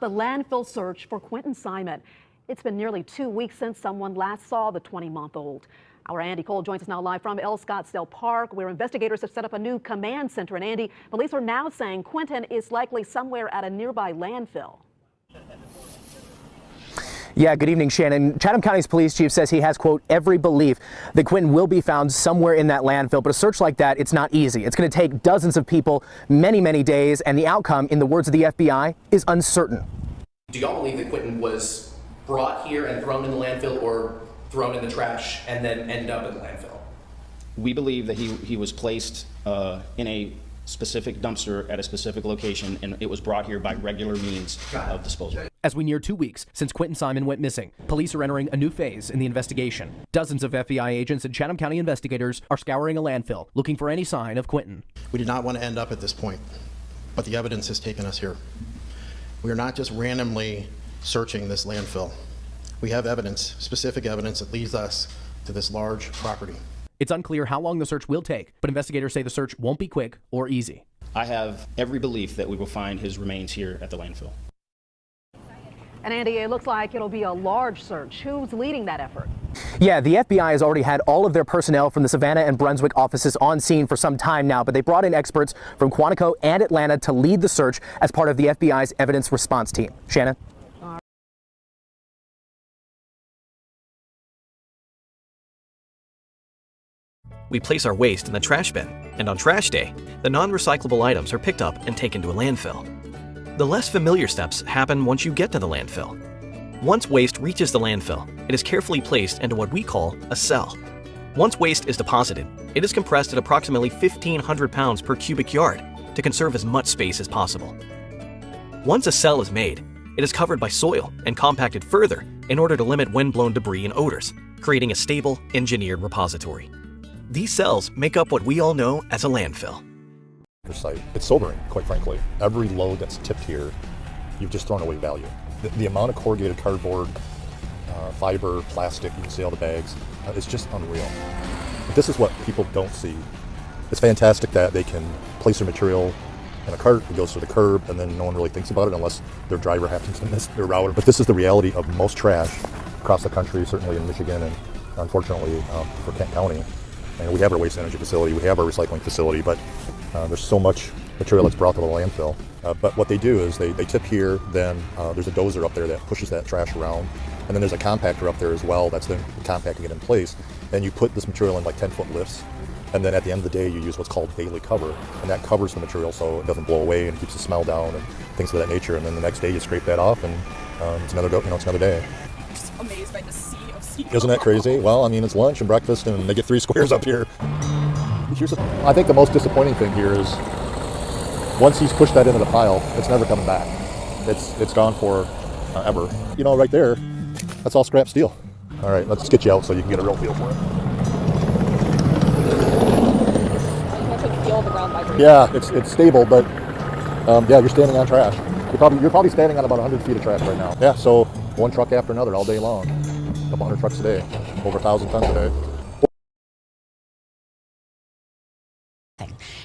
the landfill search for Quinton Simon. It's been nearly 2 weeks since someone last saw the 20-month-old. Our Andy Cole joins us now live from El Scottsdale Park, where investigators have set up a new command center. And Andy, police are now saying Quinton is likely somewhere at a nearby landfill. Yeah, good evening, Shannon. Chatham County's police chief says he has, quote, every belief that Quinton will be found somewhere in that landfill. But a search like that, it's not easy. It's going to take dozens of people, many, many days, and the outcome, in the words of the FBI, is uncertain. Do y'all believe that Quinton was brought here and thrown in the landfill, or thrown in the trash and then end up in the landfill? We believe that he was placed in a specific dumpster at a specific location, and it was brought here by regular means of disposal. As we near 2 weeks since Quinton Simon went missing, police are entering a new phase in the investigation. Dozens of FBI agents and Chatham County investigators are scouring a landfill, looking for any sign of Quinton. We did not want to end up at this point, but the evidence has taken us here. We are not just randomly searching this landfill. We have evidence, specific evidence, that leads us to this large property. It's unclear how long the search will take, but investigators say the search won't be quick or easy. I have every belief that we will find his remains here at the landfill. And Andy, it looks like it'll be a large search. Who's leading that effort? Yeah, the FBI has already had all of their personnel from the Savannah and Brunswick offices on scene for some time now, but they brought in experts from Quantico and Atlanta to lead the search as part of the FBI's evidence response team. Shannon? We place our waste in the trash bin, and on trash day, the non-recyclable items are picked up and taken to a landfill. The less familiar steps happen once you get to the landfill. Once waste reaches the landfill, it is carefully placed into what we call a cell. Once waste is deposited, it is compressed at approximately 1,500 pounds per cubic yard to conserve as much space as possible. Once a cell is made, it is covered by soil and compacted further in order to limit wind-blown debris and odors, creating a stable, engineered repository. These cells make up what we all know as a landfill. It's sobering, quite frankly. Every load that's tipped here, you've just thrown away value. The amount of corrugated cardboard, fiber, plastic, you can see all the bags, it's just unreal. But this is what people don't see. It's fantastic that they can place their material in a cart, it goes to the curb, and then no one really thinks about it unless their driver happens to miss their route. But this is the reality of most trash across the country, certainly in Michigan and unfortunately for Kent County. And we have our waste energy facility, we have our recycling facility, but there's so much material that's brought to the landfill. But what they do is they tip here, then there's a dozer up there that pushes that trash around, and then there's a compactor up there as well that's then compacting it in place. Then you put this material in like 10-foot lifts, and then at the end of the day you use what's called daily cover, and that covers the material so it doesn't blow away and keeps the smell down and things of that nature. And then the next day you scrape that off, and it's another day. Just amazed by the sea of seagulls. Isn't that crazy? Well, I mean, it's lunch and breakfast, and they get 3 squares up here. I think the most disappointing thing here is once he's pushed that into the pile, it's never coming back. It's gone for ever. You know, right there, that's all scrap steel. All right, let's get you out so you can get a real feel for it. Yeah, it's stable, but yeah, you're standing on trash. You're probably standing on about 100 feet of trash right now. Yeah, so one truck after another all day long. A couple hundred trucks a day, over 1,000 tons a day.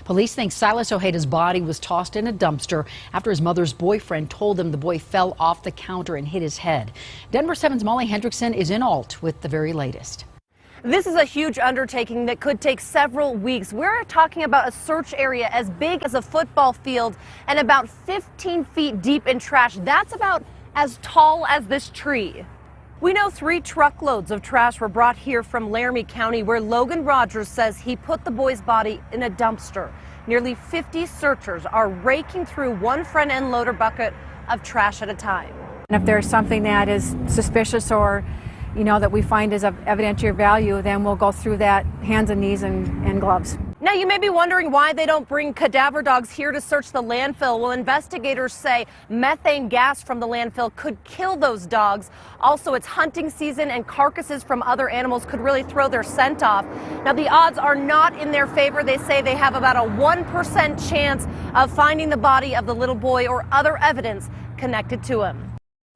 Police think Silas Ojeda's body was tossed in a dumpster after his mother's boyfriend told him the boy fell off the counter and hit his head. Denver 7's Molly Hendrickson is in Alt with the very latest. This is a huge undertaking that could take several weeks. We're talking about a search area as big as a football field and about 15 feet deep in trash. That's about as tall as this tree. We know 3 truckloads of trash were brought here from Laramie County, where Logan Rogers says he put the boy's body in a dumpster. Nearly 50 searchers are raking through one front end loader bucket of trash at a time. And if there's something that is suspicious or, you know, that we find is of evidentiary value, then we'll go through that hands and knees and gloves. Now, you may be wondering why they don't bring cadaver dogs here to search the landfill. Well, investigators say methane gas from the landfill could kill those dogs. Also, it's hunting season and carcasses from other animals could really throw their scent off. Now, the odds are not in their favor. They say they have about a 1% chance of finding the body of the little boy or other evidence connected to him.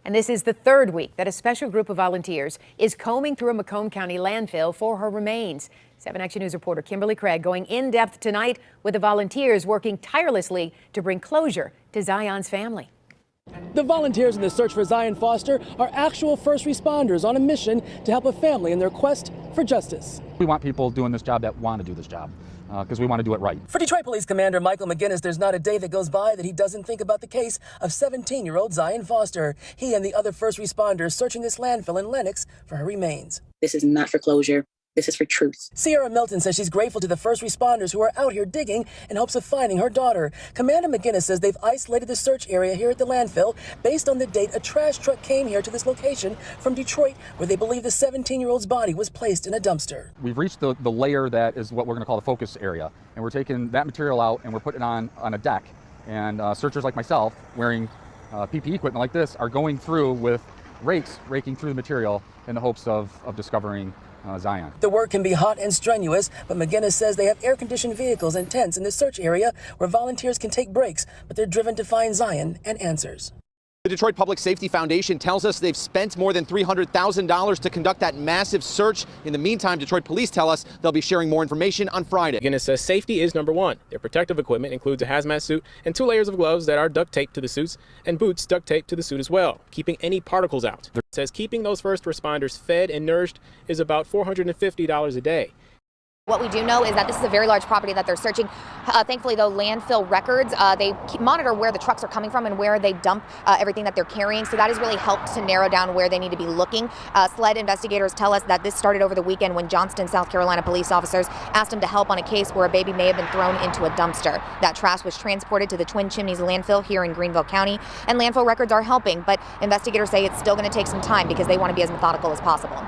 And this is the 3rd week that a special group of volunteers is combing through a Macomb County landfill for her remains. 7 Action News reporter Kimberly Craig going in depth tonight with the volunteers working tirelessly to bring closure to Zion's family. The volunteers in the search for Zion Foster are actual first responders on a mission to help a family in their quest for justice. We want people doing this job that want to do this job because we want to do it right. For Detroit Police Commander Michael McGinnis, there's not a day that goes by that he doesn't think about the case of 17-year-old Zion Foster. He and the other first responders searching this landfill in Lenox for her remains. This is not for closure. This is for truth. Sierra Milton says she's grateful to the first responders who are out here digging in hopes of finding her daughter. Commander McGinnis says they've isolated the search area here at the landfill based on the date a trash truck came here to this location from Detroit, where they believe the 17-year-old's body was placed in a dumpster. We've reached the layer that is what we're going to call the focus area, and we're taking that material out and we're putting it on a deck. And searchers like myself, wearing PPE equipment like this, are going through with rakes, raking through the material in the hopes of discovering Zion. The work can be hot and strenuous, but McGinnis says they have air-conditioned vehicles and tents in the search area where volunteers can take breaks, but they're driven to find Zion and answers. The Detroit Public Safety Foundation tells us they've spent more than $300,000 to conduct that massive search. In the meantime, Detroit police tell us they'll be sharing more information on Friday. McGinnis says safety is number one. Their protective equipment includes a hazmat suit and 2 layers of gloves that are duct taped to the suits and boots duct taped to the suit as well, keeping any particles out. It says keeping those first responders fed and nourished is about $450 a day. What we do know is that this is a very large property that they're searching. Thankfully, though, landfill records, they monitor where the trucks are coming from and where they dump everything that they're carrying. So that has really helped to narrow down where they need to be looking. SLED investigators tell us that this started over the weekend when Johnston, South Carolina police officers asked them to help on a case where a baby may have been thrown into a dumpster. That trash was transported to the Twin Chimneys landfill here in Greenville County, and landfill records are helping, but investigators say it's still going to take some time because they want to be as methodical as possible.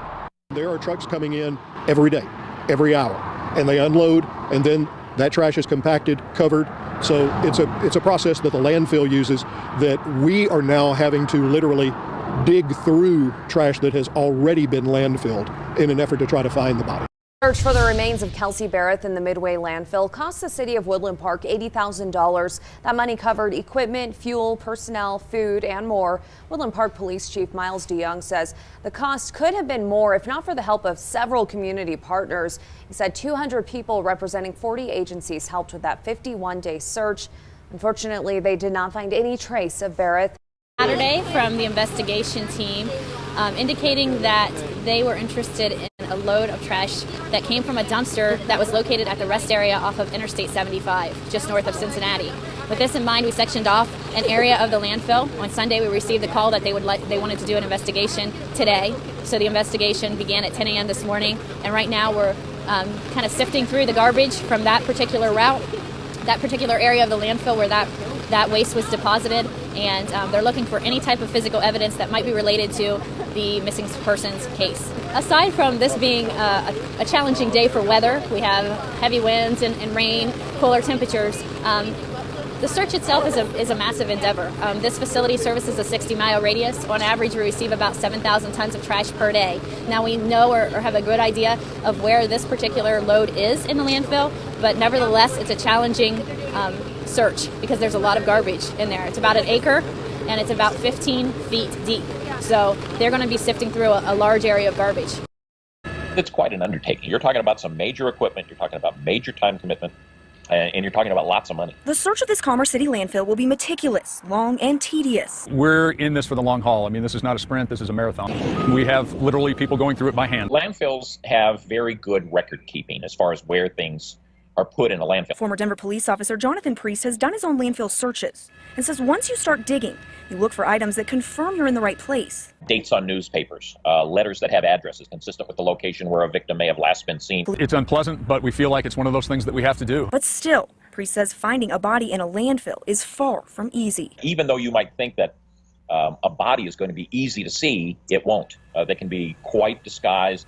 There are trucks coming in every day, every hour, and they unload, and then that trash is compacted, covered. So it's a process that the landfill uses that we are now having to literally dig through trash that has already been landfilled in an effort to try to find the body. Search for the remains of Kelsey Barrett in the Midway landfill cost the city of Woodland Park $80,000. That money covered equipment, fuel, personnel, food, and more. Woodland Park Police Chief Miles DeYoung says the cost could have been more if not for the help of several community partners. He said 200 people representing 40 agencies helped with that 51-day search. Unfortunately, they did not find any trace of Barrett. Saturday from the investigation team indicating that they were interested in a load of trash that came from a dumpster that was located at the rest area off of Interstate 75, just north of Cincinnati. With this in mind, we sectioned off an area of the landfill. On Sunday, we received the call that they wanted to do an investigation today. So the investigation began at 10 a.m. this morning, and right now we're kind of sifting through the garbage from that particular route, that particular area of the landfill where that waste was deposited, and they're looking for any type of physical evidence that might be related to the missing persons case. Aside from this being a challenging day for weather, we have heavy winds and rain, cooler temperatures. The search itself is a massive endeavor. This facility services a 60-mile radius. On average, we receive about 7,000 tons of trash per day. Now we know or have a good idea of where this particular load is in the landfill, but nevertheless, it's a challenging search because there's a lot of garbage in there. It's about an acre and it's about 15 feet deep. So they're going to be sifting through a large area of garbage. It's quite an undertaking. You're talking about some major equipment, you're talking about major time commitment, and you're talking about lots of money. The search of this Commerce City landfill will be meticulous, long, and tedious. We're in this for the long haul. I mean, this is not a sprint, this is a marathon. We have literally people going through it by hand. Landfills have very good record keeping as far as where things are put in a landfill. Former Denver police officer Jonathan Priest has done his own landfill searches and says once you start digging, you look for items that confirm you're in the right place. Dates on newspapers, letters that have addresses consistent with the location where a victim may have last been seen. It's unpleasant, but we feel like it's one of those things that we have to do. But still, Priest says finding a body in a landfill is far from easy. Even though you might think that a body is going to be easy to see, it won't. They can be quite disguised.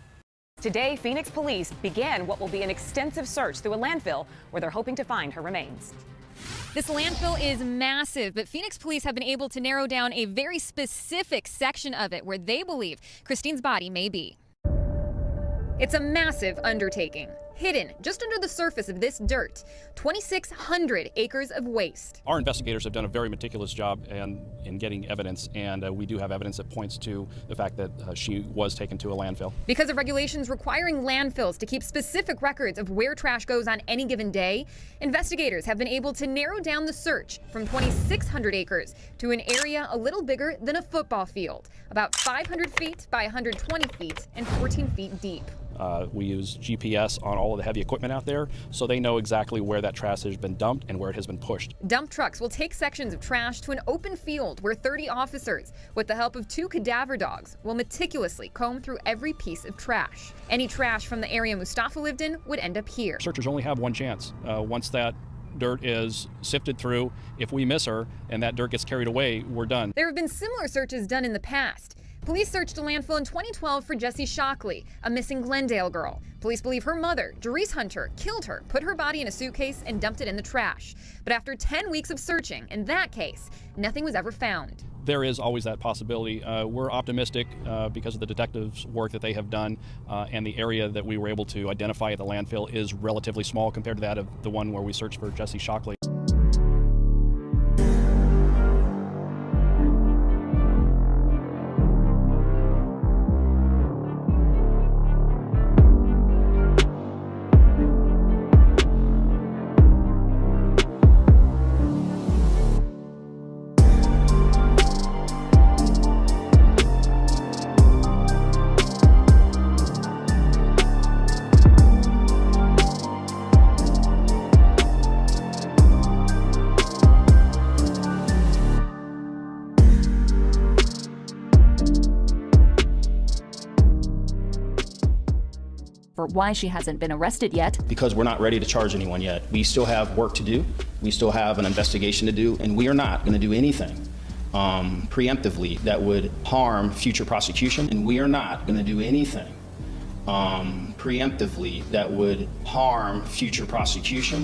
Today, Phoenix police began what will be an extensive search through a landfill where they're hoping to find her remains. This landfill is massive, but Phoenix police have been able to narrow down a very specific section of it where they believe Christine's body may be. It's a massive undertaking. Hidden just under the surface of this dirt, 2,600 acres of waste. Our investigators have done a very meticulous job in getting evidence, and we do have evidence that points to the fact that she was taken to a landfill. Because of regulations requiring landfills to keep specific records of where trash goes on any given day, investigators have been able to narrow down the search from 2,600 acres to an area a little bigger than a football field, about 500 feet by 120 feet and 14 feet deep. We use GPS on all of the heavy equipment out there, so they know exactly where that trash has been dumped and where it has been pushed. Dump trucks will take sections of trash to an open field where 30 officers, with the help of 2 cadaver dogs, will meticulously comb through every piece of trash. Any trash from the area Mustafa lived in would end up here. Searchers only have one chance. Once that dirt is sifted through, if we miss her and that dirt gets carried away, we're done. There have been similar searches done in the past. Police searched a landfill in 2012 for Jessie Shockley, a missing Glendale girl. Police believe her mother, Doris Hunter, killed her, put her body in a suitcase, and dumped it in the trash. But after 10 weeks of searching, in that case, nothing was ever found. There is always that possibility. We're optimistic because of the detectives' work that they have done, and the area that we were able to identify at the landfill is relatively small compared to that of the one where we searched for Jessie Shockley. For why she hasn't been arrested yet. Because we're not ready to charge anyone yet. We still have work to do. We still have an investigation to do, and we are not going to do anything preemptively that would harm future prosecution. And we are not going to do anything preemptively that would harm future prosecution.